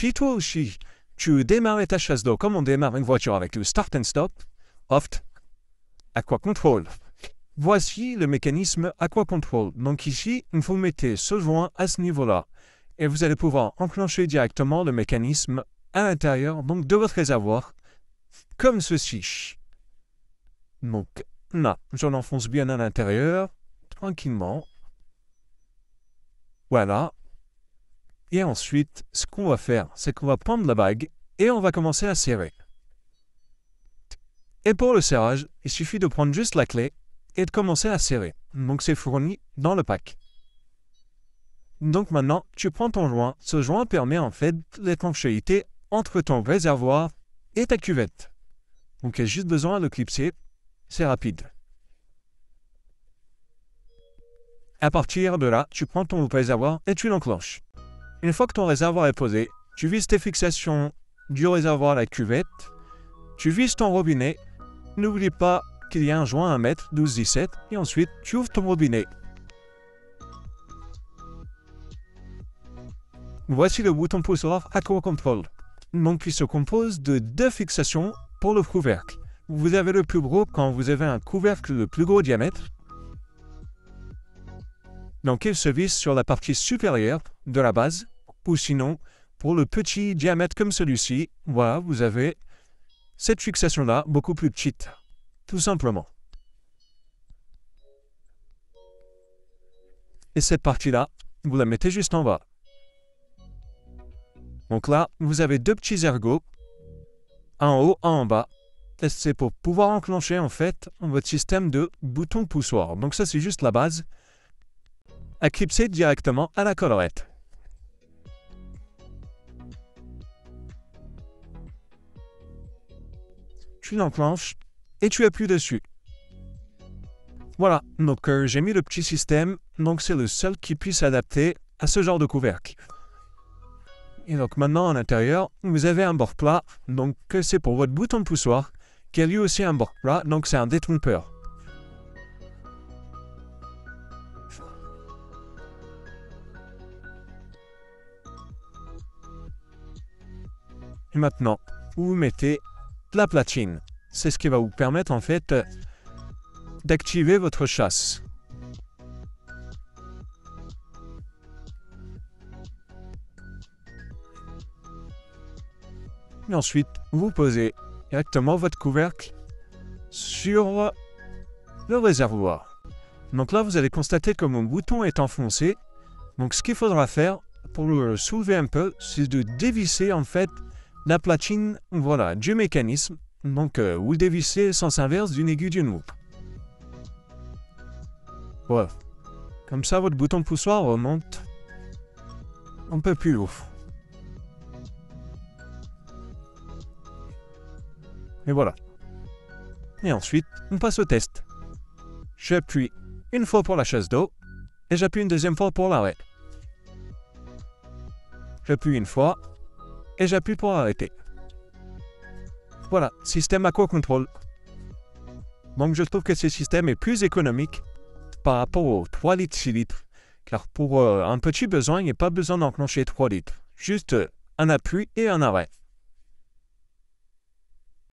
Si toi aussi, tu démarres ta chasse d'eau comme on démarre une voiture avec le start and stop, oft, Aqua Control. Voici le mécanisme Aqua Control. Donc ici, vous mettez ce joint à ce niveau-là et vous allez pouvoir enclencher directement le mécanisme à l'intérieur donc de votre réservoir, comme ceci. Donc là, je l'enfonce bien à l'intérieur, tranquillement. Voilà. Et ensuite, ce qu'on va faire, c'est qu'on va prendre la bague et on va commencer à serrer. Et pour le serrage, il suffit de prendre juste la clé et de commencer à serrer. Donc c'est fourni dans le pack. Donc maintenant, tu prends ton joint. Ce joint permet en fait l'étanchéité entre ton réservoir et ta cuvette. Donc il y a juste besoin de le clipser. C'est rapide. À partir de là, tu prends ton réservoir et tu l'enclenches. Une fois que ton réservoir est posé, tu vises tes fixations du réservoir à la cuvette. Tu vises ton robinet. N'oublie pas qu'il y a un joint à mettre, 12-17, et ensuite tu ouvres ton robinet. Voici le bouton poussoir Aqua Control. Donc il se compose de 2 fixations pour le couvercle. Vous avez le plus gros quand vous avez un couvercle de plus gros diamètre. Donc il se vise sur la partie supérieure de la base, ou sinon, pour le petit diamètre comme celui-ci, voilà, vous avez cette fixation-là beaucoup plus petite, tout simplement. Et cette partie-là, vous la mettez juste en bas. Donc là, vous avez 2 petits ergots, un en haut, un en bas. Et c'est pour pouvoir enclencher en fait votre système de bouton poussoir. Donc ça, c'est juste la base, à clipser directement à la collerette. Tu l'enclenches et tu appuies dessus. Voilà, donc j'ai mis le petit système, donc c'est le seul qui puisse s'adapter à ce genre de couvercle. Et donc maintenant à l'intérieur, vous avez un bord plat, donc c'est pour votre bouton de poussoir, qui a lui aussi un bord plat, donc c'est un détrompeur. Et maintenant, vous mettez la platine. C'est ce qui va vous permettre en fait d'activer votre chasse. Et ensuite, vous posez directement votre couvercle sur le réservoir. Donc là, vous allez constater que mon bouton est enfoncé. Donc ce qu'il faudra faire pour le soulever un peu, c'est de dévisser en fait la platine, voilà, du mécanisme. Donc vous dévissez sens inverse d'une aiguille d'une loupe. Voilà. Comme ça, votre bouton de poussoir remonte un peu plus haut. Et voilà. Et ensuite, on passe au test. J'appuie une fois pour la chasse d'eau et j'appuie une deuxième fois pour l'arrêt. J'appuie une fois et j'appuie pour arrêter. Voilà, système Aqua Control. Donc je trouve que ce système est plus économique par rapport aux 3 litres, 6 litres. Car pour un petit besoin, il n'y a pas besoin d'enclencher 3 litres. Juste un appui et un arrêt.